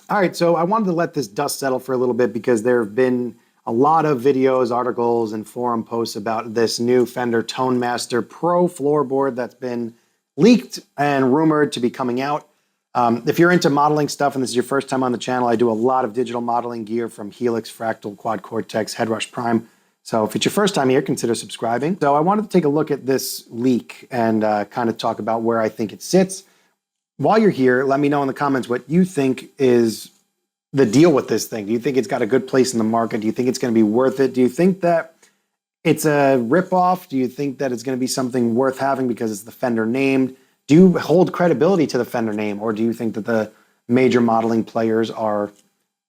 All right, so I wanted to let this dust settle for a little bit because there have been a lot of videos, articles, and forum posts about this new Fender Tonemaster Pro floorboard that's been leaked and rumored to be coming out. If you're into modeling stuff and this is your first time on the channel, I do a lot of digital modeling gear from Helix, Fractal, Quad Cortex, Headrush Prime. So if it's your first time here, consider subscribing. So I wanted to take a look at this leak and kind of talk about where I think it sits. While you're here, let me know in the comments what you think is the deal with this thing. Do you think it's got a good place in the market? Do you think it's going to be worth it? Do you think that it's a ripoff? Do you think that it's going to be something worth having because it's the Fender name? Do you hold credibility to the Fender name, or do you think that the major modeling players are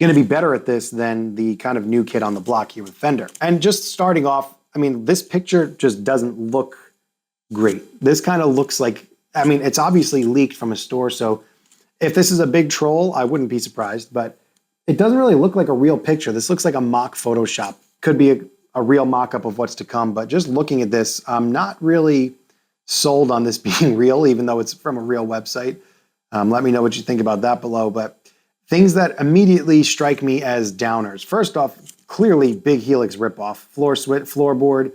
going to be better at this than the kind of new kid on the block here with Fender? And just starting off, I mean, this picture just doesn't look great. This kind of looks like, I mean, it's obviously leaked from a store, so if this is a big troll, I wouldn't be surprised, but it doesn't really look like a real picture. This looks like a mock Photoshop. Could be a real mock-up of what's to come, but just looking at this, I'm not really sold on this being real, even though it's from a real website. Let me know what you think about that below, but things that immediately strike me as downers. First off, clearly big Helix ripoff. Floorboard,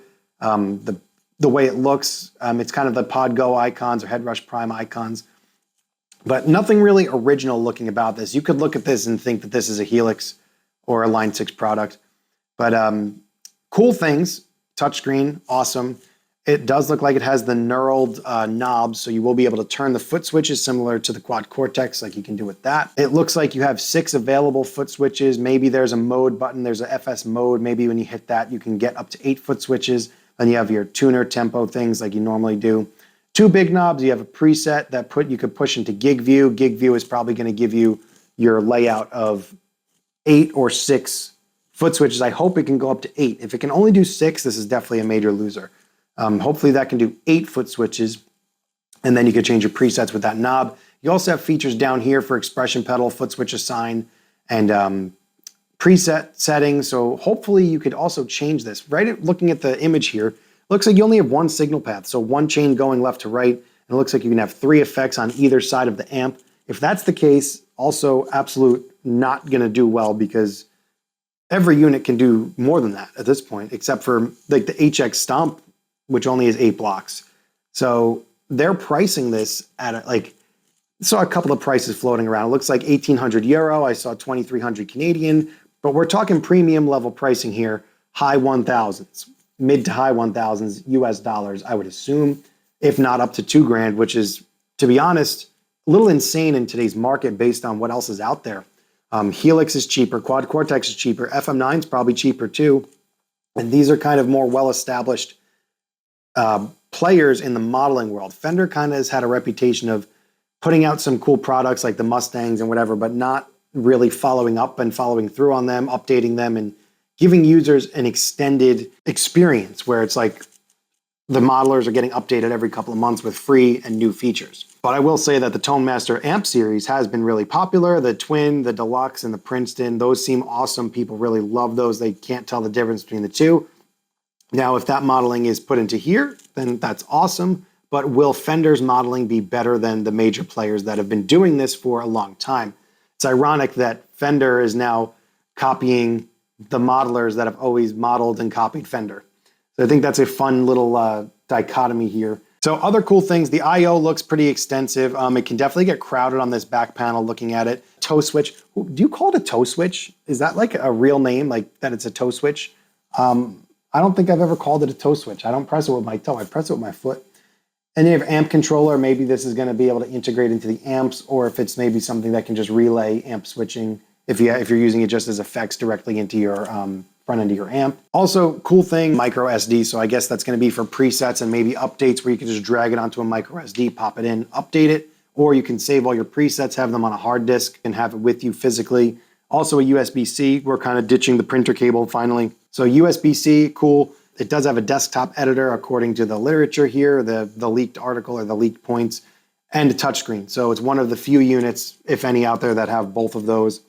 the way it looks, it's kind of the Pod Go icons or Headrush Prime icons, but nothing really original looking about this. You could look at this and think that this is a Helix or a Line 6 product, but cool things, touchscreen, awesome. It does look like it has the knurled knobs, so you will be able to turn the foot switches similar to the Quad Cortex like you can do with that. It looks like you have 6 available foot switches. Maybe there's a mode button, there's a FS mode. Maybe when you hit that, you can get up to 8 foot switches. Then you have your tuner tempo things like you normally do. 2 big knobs, you have a preset that you could push into gig view. Gig view is probably going to give you your layout of 8 or 6 foot switches. I hope it can go up to 8. If it can only do 6, this is definitely a major loser. Hopefully that can do 8 foot switches, and then you can change your presets with that knob. You also have features down here for expression pedal, foot switch assign, and preset settings. So hopefully you could also change this. Looking at the image here, looks like you only have 1 signal path, so 1 chain going left to right, and it looks like you can have 3 effects on either side of the amp. If that's the case, also absolute not going to do well because every unit can do more than that at this point, except for like the HX Stomp, which only has 8 blocks. So they're pricing this at I saw a couple of prices floating around. It looks like 1,800 euro. I saw 2,300 Canadian, but we're talking premium level pricing here, high 1,000s, mid to high 1,000s US dollars, I would assume, if not up to $2,000, which is, to be honest, a little insane in today's market based on what else is out there. Helix is cheaper, Quad Cortex is cheaper, FM9 is probably cheaper too, and these are kind of more well-established players in the modeling world. Fender kind of has had a reputation of putting out some cool products like the Mustangs and whatever, but not really following up and following through on them, updating them, and giving users an extended experience where it's like the modelers are getting updated every couple of months with free and new features. But I will say that the Tonemaster amp series has been really popular. The Twin, the Deluxe, and the Princeton, those seem awesome. People really love those. They can't tell the difference between the two. Now, if that modeling is put into here, then that's awesome. But will Fender's modeling be better than the major players that have been doing this for a long time? It's ironic that Fender is now copying the modelers that have always modeled and copied Fender. So I think that's a fun little dichotomy here. So other cool things, the I/O looks pretty extensive. It can definitely get crowded on this back panel looking at it. Toe switch, do you call it a toe switch? Is that like a real name, like that it's a toe switch? I don't think I've ever called it a toe switch. I don't press it with my toe, I press it with my foot. And you have amp controller, maybe this is gonna be able to integrate into the amps, or if it's maybe something that can just relay amp switching if you're using it just as effects directly into your front end of your amp. Also, cool thing, micro SD. So I guess that's gonna be for presets and maybe updates where you can just drag it onto a micro SD, pop it in, update it, or you can save all your presets, have them on a hard disk and have it with you physically. Also a USB-C, we're kind of ditching the printer cable finally. So USB-C, cool. It does have a desktop editor according to the literature here, the leaked article or the leaked points, and a touchscreen. So it's one of the few units, if any, out there that have both of those.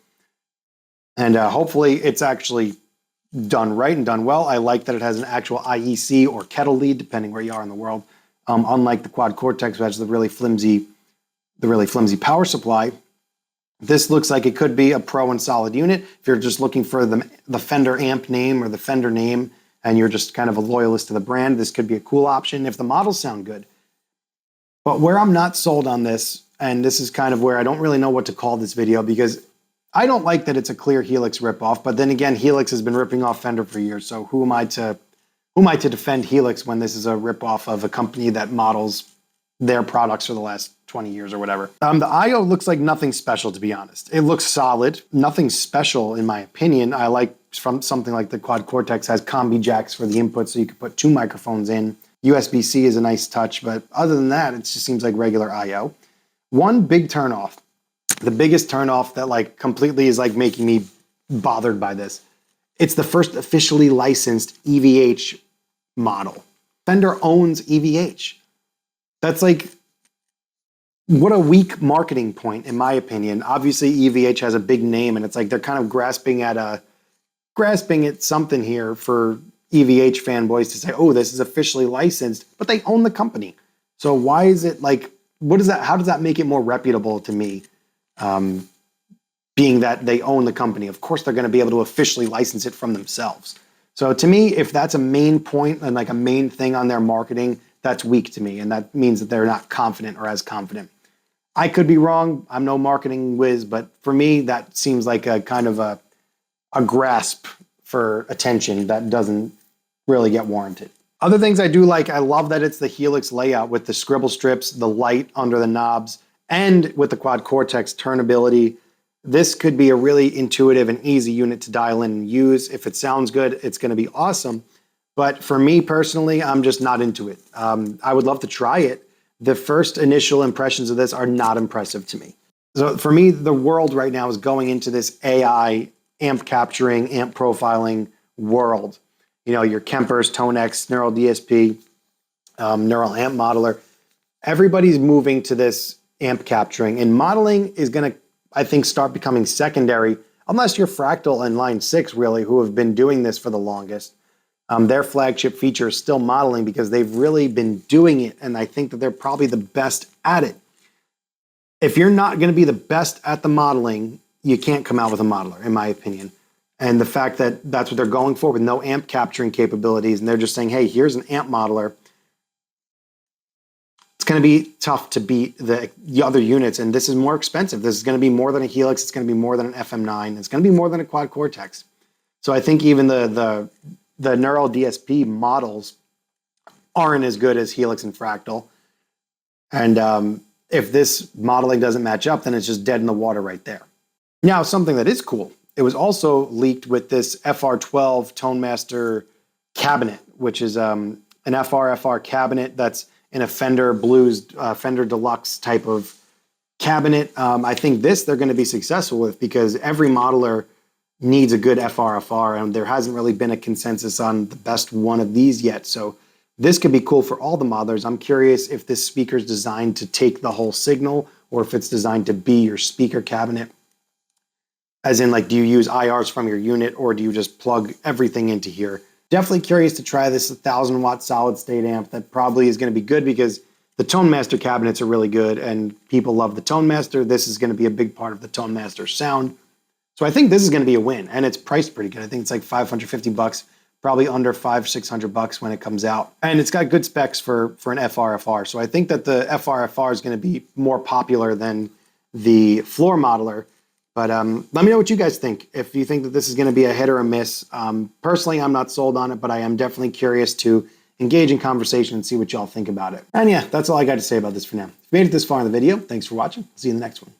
And hopefully it's actually done right and done well. I like that it has an actual IEC or kettle lead, depending where you are in the world. Unlike the Quad Cortex, which has the really flimsy power supply. This looks like it could be a pro and solid unit. If you're just looking for the Fender amp name or the Fender name, and you're just kind of a loyalist to the brand, this could be a cool option if the models sound good. But where I'm not sold on this, and this is kind of where I don't really know what to call this video, because I don't like that it's a clear Helix ripoff, but then again, Helix has been ripping off Fender for years, so who am I to defend Helix when this is a ripoff of a company that models their products for the last 20 years or whatever. The I/O looks like nothing special, to be honest. It looks solid, nothing special in my opinion. I like from something like the Quad Cortex has combi jacks for the input, so you could put 2 microphones in. USB-C is a nice touch, but other than that, it just seems like regular I/O. One big turnoff, the biggest turnoff that like completely is like making me bothered by this. It's the first officially licensed EVH model. Fender owns EVH. That's like, what a weak marketing point, in my opinion. Obviously, EVH has a big name, and it's like they're kind of grasping at something here for EVH fanboys to say, oh, this is officially licensed, but they own the company. So why is it like, what is that? How does that make it more reputable to me? Being that they own the company, of course they're going to be able to officially license it from themselves. So to me, if that's a main point and like a main thing on their marketing, that's weak to me, and that means that they're not confident or as confident. I could be wrong. I'm no marketing whiz, but for me, that seems like a kind of a grasp for attention that doesn't really get warranted. Other things I do like, I love that it's the Helix layout with the scribble strips, the light under the knobs, and with the Quad Cortex turnability. This could be a really intuitive and easy unit to dial in and use. If it sounds good, it's going to be awesome. But for me personally, I'm just not into it. I would love to try it. The first initial impressions of this are not impressive to me. So for me, the world right now is going into this AI amp capturing, amp profiling world. You know, your Kempers, Tonex, Neural DSP, Neural Amp Modeler. Everybody's moving to this amp capturing, and modeling is going to, I think, start becoming secondary, unless you're Fractal and Line 6, really, who have been doing this for the longest. Their flagship feature is still modeling because they've really been doing it, and I think that they're probably the best at it. If you're not going to be the best at the modeling, you can't come out with a modeler, in my opinion. And the fact that that's what they're going for with no amp capturing capabilities, and they're just saying, hey, here's an amp modeler. It's going to be tough to beat the other units, and this is more expensive. This is going to be more than a Helix. It's going to be more than an FM9. It's going to be more than a Quad Cortex. So I think even the Neural DSP models aren't as good as Helix and Fractal. And if this modeling doesn't match up, then it's just dead in the water right there. Now, something that is cool, it was also leaked with this FR12 Tonemaster cabinet, which is an FRFR cabinet that's in a Fender Blues, Fender Deluxe type of cabinet. I think this they're going to be successful with because every modeler needs a good FRFR, and there hasn't really been a consensus on the best one of these yet. So this could be cool for all the modelers. I'm curious if this speaker is designed to take the whole signal or if it's designed to be your speaker cabinet. As in, like, do you use IRs from your unit or do you just plug everything into here? Definitely curious to try this 1,000-watt solid-state amp. That probably is going to be good because the Tonemaster cabinets are really good and people love the Tonemaster. This is going to be a big part of the Tonemaster sound. So I think this is going to be a win, and it's priced pretty good. I think it's like $550, probably under $500-600 when it comes out. And it's got good specs for an FRFR. So I think that the FRFR is going to be more popular than the floor modeler. But let me know what you guys think. If you think that this is going to be a hit or a miss. Personally, I'm not sold on it, but I am definitely curious to engage in conversation and see what y'all think about it. And yeah, that's all I got to say about this for now. If you made it this far in the video, thanks for watching. See you in the next one.